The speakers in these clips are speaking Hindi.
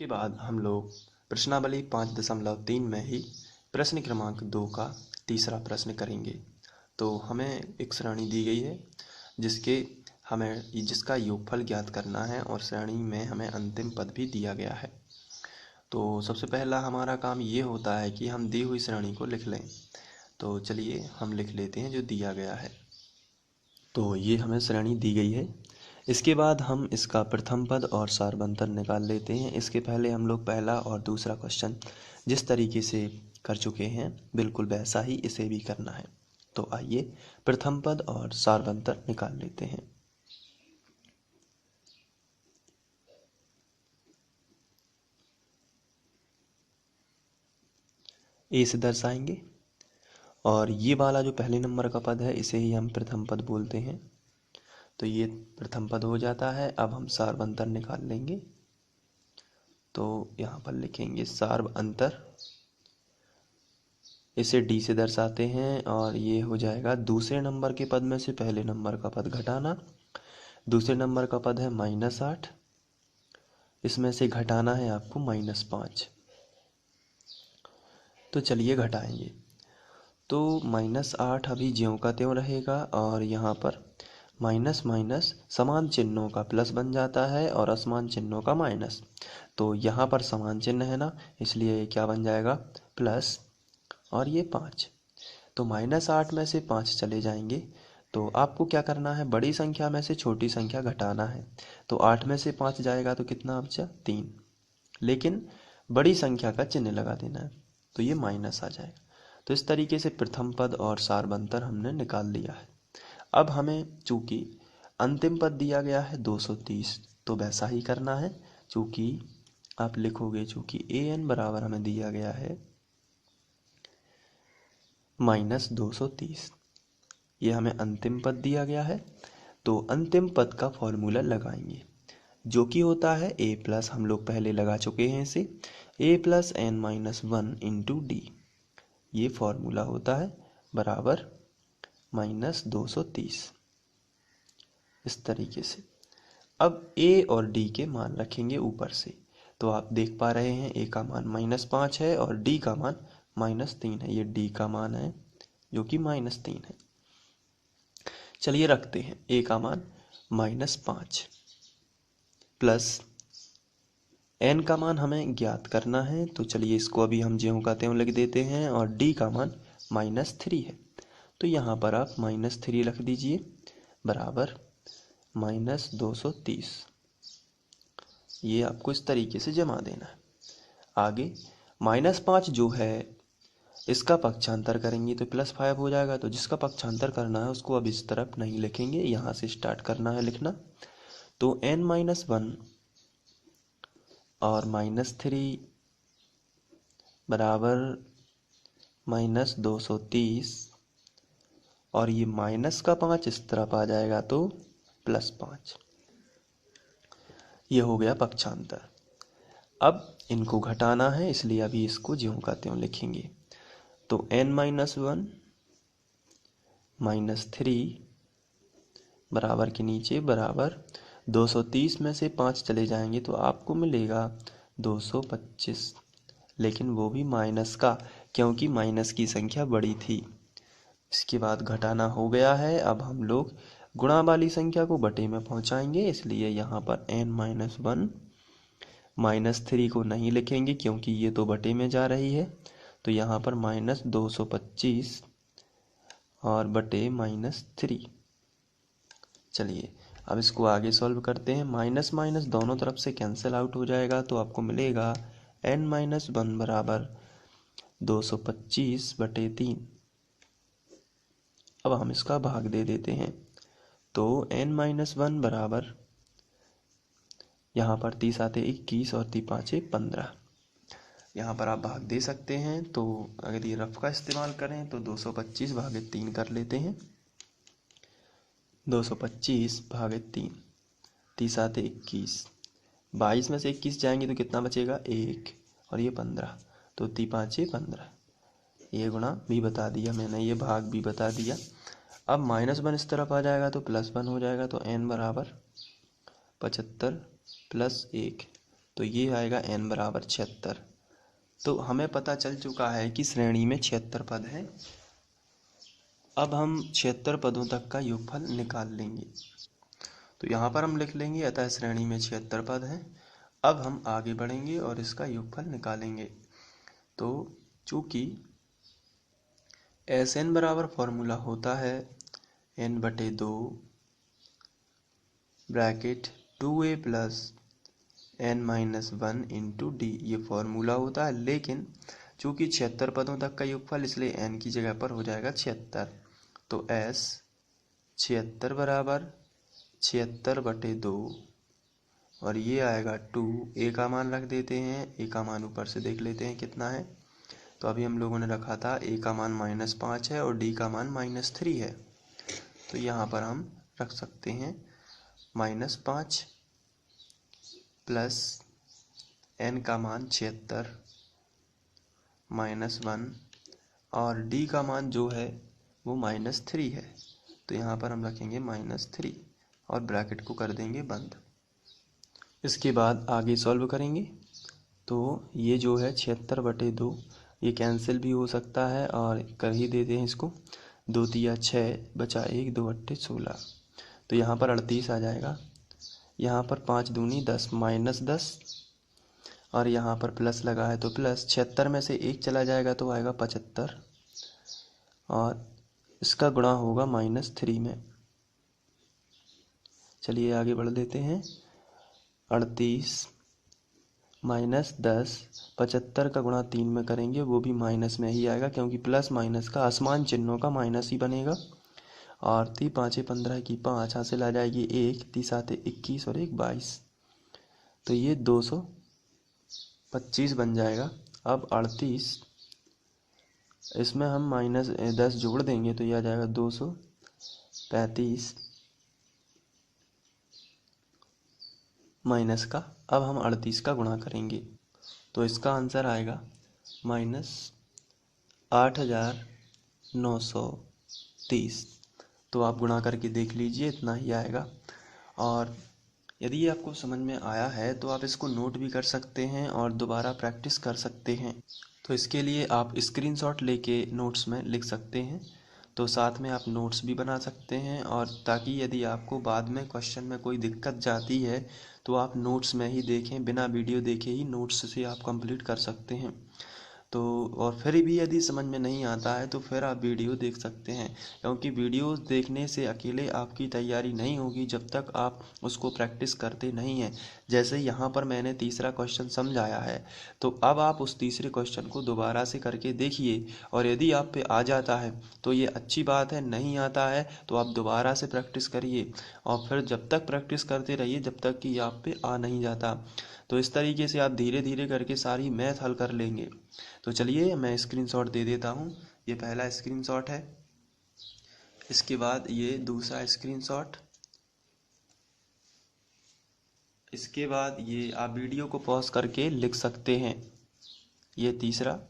के बाद हम लोग प्रश्नावली 5.3 में ही प्रश्न क्रमांक 2 का तीसरा प्रश्न करेंगे। तो हमें एक श्रेणी दी गई है जिसका योगफल ज्ञात करना है और श्रेणी में हमें अंतिम पद भी दिया गया है। तो सबसे पहला हमारा काम ये होता है कि हम दी हुई श्रेणी को लिख लें। तो चलिए हम लिख लेते हैं जो दिया गया है। तो ये हमें श्रेणी दी गई है। इसके बाद हम इसका प्रथम पद और सारवंतर निकाल लेते हैं। इसके पहले हम लोग पहला और दूसरा क्वेश्चन जिस तरीके से कर चुके हैं बिल्कुल वैसा ही इसे भी करना है। तो आइए प्रथम पद और सारवंतर निकाल लेते हैं। ए से दर्शाएंगे और ये वाला जो पहले नंबर का पद है इसे ही हम प्रथम पद बोलते हैं। तो ये प्रथम पद हो जाता है। अब हम सारवंतर निकाल लेंगे। तो यहाँ पर लिखेंगे सार्वअंतर, इसे डी से दर्शाते हैं और ये हो जाएगा दूसरे नंबर के पद में से पहले नंबर का पद घटाना। दूसरे नंबर का पद है -8, इसमें से घटाना है आपको -5। तो चलिए घटाएंगे। तो -8 अभी ज्यों का त्यों रहेगा और यहाँ पर माइनस माइनस समान चिन्हों का प्लस बन जाता है और असमान चिन्हों का माइनस। तो यहाँ पर समान चिन्ह है ना, इसलिए ये क्या बन जाएगा प्लस और ये 5। तो -8 में से 5 चले जाएंगे। तो आपको क्या करना है, बड़ी संख्या में से छोटी संख्या घटाना है। तो 8 में से 5 जाएगा तो कितना बचा 3, लेकिन बड़ी संख्या का चिन्ह लगा देना है तो ये माइनस आ जाएगा। तो इस तरीके से प्रथम पद और सारवंतर हमने निकाल लिया है। अब हमें चूंकि अंतिम पद दिया गया है 230 तो वैसा ही करना है। चूंकि आप लिखोगे चूंकि an बराबर हमें दिया गया है -230, ये हमें अंतिम पद दिया गया है। तो अंतिम पद का फॉर्मूला लगाएंगे जो कि होता है a+, हम लोग पहले लगा चुके हैं इसे, a+ n-1 इंटू डी। ये फॉर्मूला होता है बराबर -230। इस तरीके से अब a और d के मान रखेंगे ऊपर से। तो आप देख पा रहे हैं a का मान -5 है और d का मान -3 है। ये d का मान है जो कि -3 है। चलिए रखते हैं a का मान -5 प्लस n का मान हमें ज्ञात करना है। तो चलिए इसको अभी हम ज्यों का त्यों लिख देते हैं और d का मान -3 है। तो यहाँ पर आप -3 रख दीजिए बराबर -230। ये आपको इस तरीके से जमा देना है। आगे -5 जो है इसका पक्षांतर करेंगे तो +5 हो जाएगा। तो जिसका पक्षांतर करना है उसको अब इस तरफ नहीं लिखेंगे, यहाँ से स्टार्ट करना है लिखना। तो n-1 और -3 बराबर -230 और ये -5 इस तरफ आ जाएगा तो +5। ये हो गया पक्षांतर। अब इनको घटाना है इसलिए अभी इसको ज्यों का त्यों लिखेंगे। तो n-1 -3 बराबर के नीचे बराबर 230 में से 5 चले जाएंगे तो आपको मिलेगा 225, लेकिन वो भी माइनस का, क्योंकि माइनस की संख्या बड़ी थी। इसके बाद घटाना हो गया है। अब हम लोग गुणा वाली संख्या को बटे में पहुंचाएंगे, इसलिए यहाँ पर n-1 -3 को नहीं लिखेंगे क्योंकि ये तो बटे में जा रही है। तो यहाँ पर -225 और बटे -3। चलिए अब इसको आगे सॉल्व करते हैं। माइनस माइनस दोनों तरफ से कैंसिल आउट हो जाएगा तो आपको मिलेगा n-1 बराबर 225 बटे 3। अब हम इसका भाग दे देते हैं। तो n-1 बराबर, यहाँ पर 30 आते 21 और 3 5 15। यहाँ पर आप भाग दे सकते हैं। तो अगर ये रफ का इस्तेमाल करें तो 225 भागित 3 कर लेते हैं। 225 भागित 3, 30 आते 21, 22 में से 21 जाएंगे तो कितना बचेगा 1 और ये 15। तो 3 5 15, ये गुणा भी बता दिया मैंने, ये भाग भी बता दिया। अब -1 इस तरफ आ जाएगा तो +1 हो जाएगा। तो n बराबर 75 + 1 तो ये आएगा n बराबर 76। तो हमें पता चल चुका है कि श्रेणी में 76 पद हैं। अब हम 76 पदों तक का योगफल निकाल लेंगे। तो यहाँ पर हम लिख लेंगे अतः श्रेणी में 76 पद हैं। अब हम आगे बढ़ेंगे और इसका योगफल निकालेंगे। तो चूँकि Sn बराबर फॉर्मूला होता है n/2 bracket 2a plus n-1 into D, ये फॉर्मूला होता है। लेकिन चूँकि 76 पदों तक का योगफल, इसलिए n की जगह पर हो जाएगा 76। तो s 76 बराबर 76/2 और ये आएगा 2। a का मान रख देते हैं, a का मान ऊपर से देख लेते हैं कितना है। तो अभी हम लोगों ने रखा था a का मान -5 है और d का मान -3 है। तो यहाँ पर हम रख सकते हैं -5 प्लस n का मान 76 -1 और d का मान जो है वो -3 है। तो यहाँ पर हम रखेंगे -3 और ब्रैकेट को कर देंगे बंद। इसके बाद आगे सॉल्व करेंगे। तो ये जो है 76/2 ये कैंसिल भी हो सकता है और कर ही देते हैं इसको। 2 तिया 6 बचा 1, 2 अट्ठे 16। तो यहाँ पर 38 आ जाएगा। यहाँ पर 5 दूनी 10 -10 और यहाँ पर प्लस लगा है तो प्लस। 76 में से 1 चला जाएगा तो आएगा 75 और इसका गुणा होगा -3 में। चलिए आगे बढ़ लेते हैं। 38 -10 75 का गुणा 3 में करेंगे, वो भी माइनस में ही आएगा क्योंकि प्लस माइनस का असमान चिन्हों का माइनस ही बनेगा। और 3 5 15 की 5 हासिल आ जाएगी 1, 3 7 21 और 1 22। तो ये 225 बन जाएगा। अब 38 इसमें हम -10 जोड़ देंगे तो ये आ जाएगा 235 माइनस का। अब हम 38 का गुणा करेंगे तो इसका आंसर आएगा -8930। तो आप गुणा करके देख लीजिए, इतना ही आएगा। और यदि ये आपको समझ में आया है तो आप इसको नोट भी कर सकते हैं और दोबारा प्रैक्टिस कर सकते हैं। तो इसके लिए आप स्क्रीनशॉट लेके नोट्स में लिख सकते हैं। तो साथ में आप नोट्स भी बना सकते हैं, और ताकि यदि आपको बाद में क्वेश्चन में कोई दिक्कत जाती है तो आप नोट्स में ही देखें, बिना वीडियो देखे ही नोट्स से आप कंप्लीट कर सकते हैं। तो और फिर भी यदि समझ में नहीं आता है तो फिर आप वीडियो देख सकते हैं, क्योंकि वीडियो देखने से अकेले आपकी तैयारी नहीं होगी जब तक आप उसको प्रैक्टिस करते नहीं हैं। जैसे यहाँ पर मैंने तीसरा क्वेश्चन समझाया है, तो अब आप उस तीसरे क्वेश्चन को दोबारा से करके देखिए, और यदि आप पे आ जाता है तो ये अच्छी बात है, नहीं आता है तो आप दोबारा से प्रैक्टिस करिए, और फिर जब तक प्रैक्टिस करते रहिए जब तक कि आप पे आ नहीं जाता। तो इस तरीके से आप धीरे धीरे करके सारी मैथ हल कर लेंगे। तो चलिए मैं स्क्रीनशॉट दे देता हूँ। ये पहला स्क्रीनशॉट है, इसके बाद ये दूसरा स्क्रीनशॉट, इसके बाद ये आप वीडियो को पॉज करके लिख सकते हैं, ये तीसरा,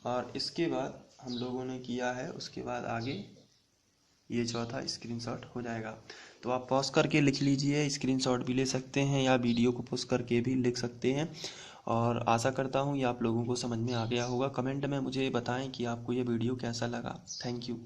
और इसके बाद हम लोगों ने किया है उसके बाद आगे ये चौथा स्क्रीनशॉट हो जाएगा। तो आप पॉज करके लिख लीजिए, स्क्रीनशॉट भी ले सकते हैं या वीडियो को पॉज करके भी लिख सकते हैं। और आशा करता हूँ ये आप लोगों को समझ में आ गया होगा। कमेंट में मुझे बताएं कि आपको ये वीडियो कैसा लगा। Thank you.